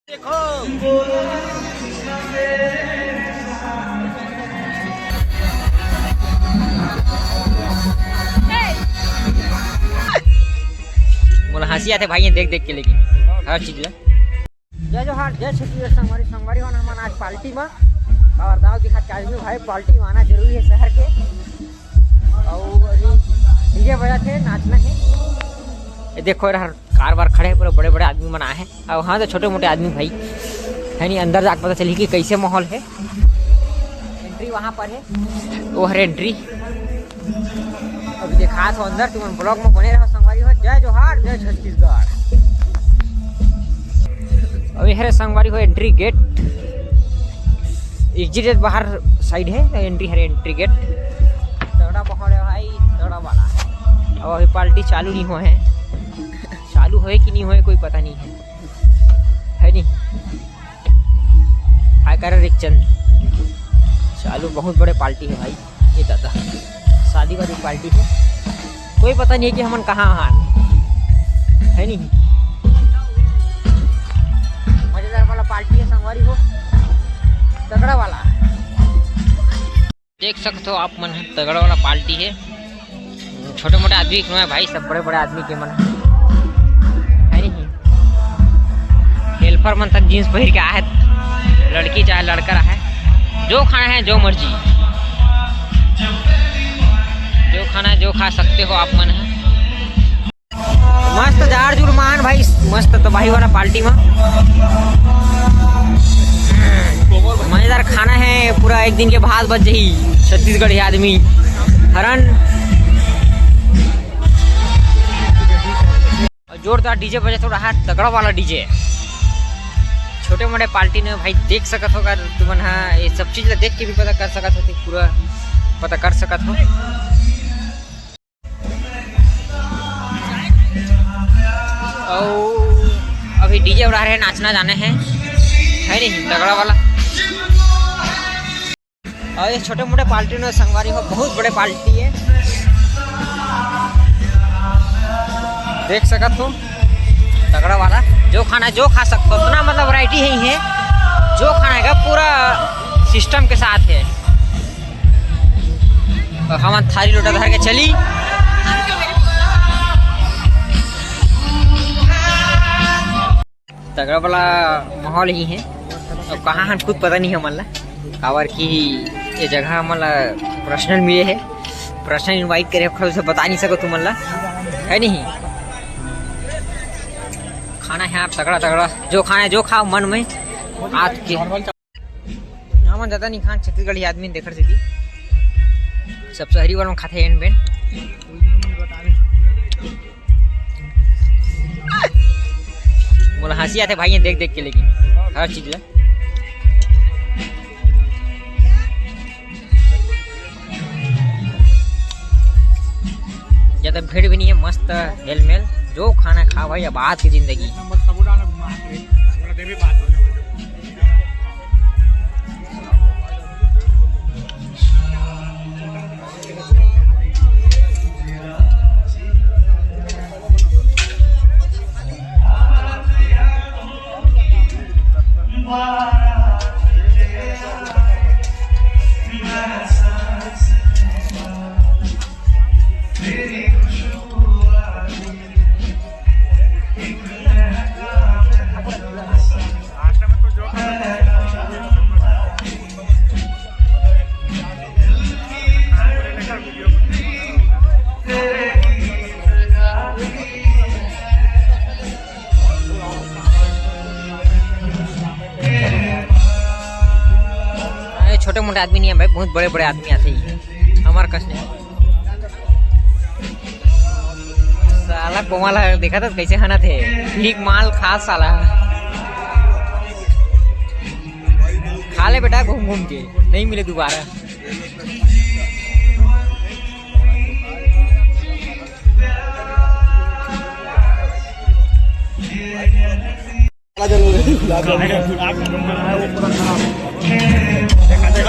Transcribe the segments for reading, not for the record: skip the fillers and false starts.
देखो बोला हंसी आते भाई देख देख के, लेकिन हर चीज जय जोहार जय छत्तीसगढ़ संगवारी संगवारी होना हमारा आज पार्टी में और दाव दिखा के आदमी भाई पार्टी में आना जरूरी है शहर के। और अभी डीजे बजा थे नाचना है। ये देखो यार कार बार खड़े पूरे बड़े बड़े आदमी मना है और वहाँ तो छोटे मोटे आदमी भाई है नहीं। अंदर जाकर पता चली कि कैसे माहौल है। एंट्री वहाँ पर है, वो है एंट्री। अभी देखा तो अंदर तुम ब्लॉग में बने रहो संगवारी हो। जय जोहार जय छत्तीसगढ़। अभी है संगवारी हो एंट्री गेट। एग्जिट बाहर साइड है, एंट्री है एंट्री गेट। तगड़ा माहौल है भाई, तगड़ा वाला। अब अभी पार्टी चालू नहीं हुआ है, चालू होए कि नहीं होए कोई पता नहीं है नहीं। हाय कर रिक्चन चालू, बहुत बड़े पार्टी है भाई ये दादा। शादी वाली पार्टी है, कोई पता नहीं है कि हमन कहाँ है नहीं। मजेदार वाला पार्टी है संगवारी हो, तगड़ा वाला। देख सकते हो आप मन, तगड़ा वाला पार्टी है। छोटे मोटे आदमी क्यों है भाई, सब बड़े बड़े आदमी के मन है नहीं। हेल्पर मन तक जीन्स पहन के आए, लड़की चाहे लड़का है। जो खाना है जो मर्जी, जो खाना है जो खा सकते हो आप मन है। मस्त जार जुलमान भाई, मस्त तबाही वाला पार्टी में मजेदार खाना है। पूरा एक दिन के भात बच जाही छत्तीसगढ़ी आदमी हरन। जोरदार डीजे बजे थोड़ा हाथ, तगड़ा वाला डीजे। छोटे मोटे पार्टी ने भाई देख सकत हो, अगर तुमन हाँ ये सब चीज देख के भी पता कर सकत हो, पूरा पता कर सकत हो। और अभी डीजे उड़ा रहे, नाचना जाने हैं है नहीं, तगड़ा वाला। और ये छोटे मोटे पार्टी ने संगवारी हो, बहुत बड़े पार्टी है। देख सकत हो तगड़ा वाला। जो खाना जो खा सकते हो, उतना मतलब वैरायटी ही है। जो खाना है पूरा सिस्टम के साथ है। तो हम थाली लोटा धर के चली। तगड़ा वाला माहौल ही है। अब कहाँ हम खुद पता नहीं है हमला कावर की ये जगह हमला पर्सनल मिले है, पर्सनल इनवाइट करे खड़े से बता नहीं सको तुमला है नहीं। खाना है आप तगड़ा तगड़ा, जो खाना है जो खाओ मन में आज के। हम ज़्यादा नहीं खान, छत्तीसगढ़ी आदमी देख सकी सब शहरी वालों खाते हैं। बेन बोला हंसी आते भाई देख देख के, लेकिन हर चीज ज़्यादा भीड़ भी नहीं है, मस्त हेल मेल। जो खाना खा भाई, अब आज की जिंदगी। छोटे मोटे आदमी नहीं है भाई, बहुत बड़े बड़े आदमी आते ही हमारे कष्ट नहीं। साला कोमाला देखा था कैसे खाना थे, ठीक माल खा साला। खा ले बेटा घूम घूम के, नहीं मिले दोबारा।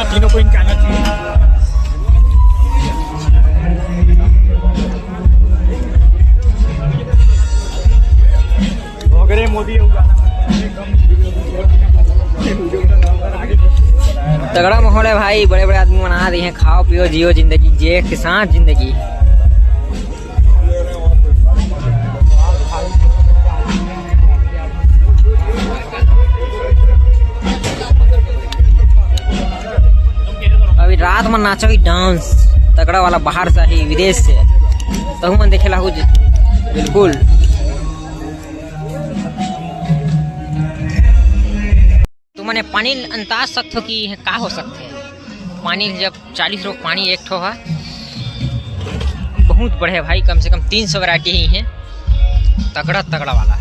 तीनों को इनका आना चाहिए। मोदी होगा। तगड़ा माहौल है भाई, बड़े बड़े आदमी मना रहे हैं, खाओ पियो जियो जिंदगी, जिए के साथ जिंदगी। अभी रात में नाचो ही डांस तगड़ा वाला, बाहर से ही विदेश से तहु मन देखे ला बिल्कुल। तुमने पानी अंदाज सकते हो कि का हो सकते है पानी, जब 40 लोग पानी एक ठो है, बहुत बढ़िया भाई, कम से कम 300 वैरायटी ही है, तगड़ा तगड़ा वाला।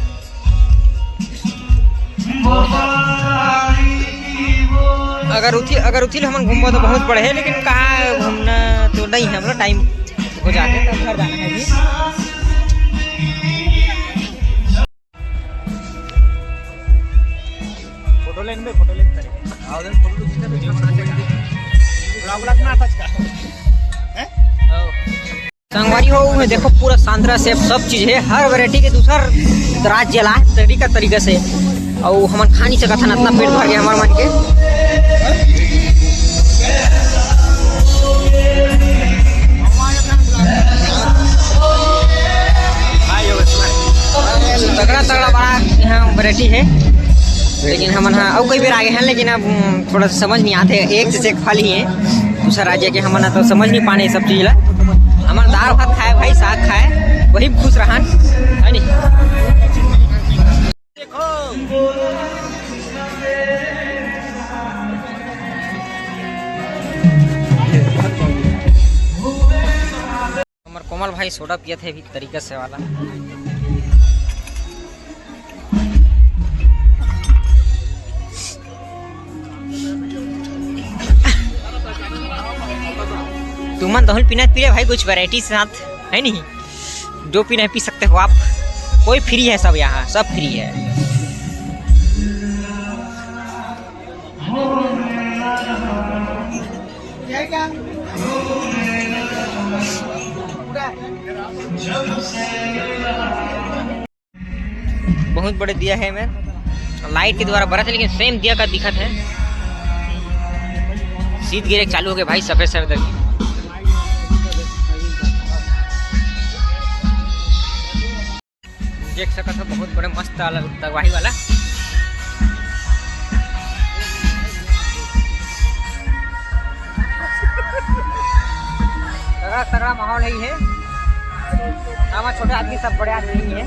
अगर उथी हम घूमो तो बहुत बढ़े, लेकिन कहाँ घूमना तो नहीं है, मतलब टाइम हो जाते तब घर जाना है भी। फोटो लेने फोटो लेते संगवारी हो, देखो पूरा सांद्रा से सब चीज है, हर वैरायटी के दूसर राज्य ला तरीका से, और हम खा नहीं सकता था, इतना पेट भर गया हमारे मन के। तगड़ा तगड़ा बड़ा यहाँ वैरायटी है, लेकिन हम और कई बार आगे हैं, लेकिन अब थोड़ा समझ नहीं आते, एक से एक फल ही है, दूसरा राज्य के हम तो समझ नहीं पाने सब चीज ला। हमारा दाल भात खाए भाई, साग खाए, वही खुश रहन है नी। हमारे कोमल भाई सोडा पिए थे भी तरीके से वाला। तुमन दहुल पीना पी रहे भाई, कुछ वैरायटी के साथ है नहीं, जो पीना पी सकते हो आप, कोई फ्री है, सब यहाँ सब फ्री है। बहुत बड़े दिया है, मैं लाइट के द्वारा बड़ा था, लेकिन सेम दिया का दिखत है। शीत गिरे चालू हो गए भाई, सफेद सफेद देख सकते हो, बहुत बड़े मस्त तगवाही वाला। तगड़ा तगड़ा माहौल है ये, हमारे छोटे आदमी सब बड़े आदमी ही है।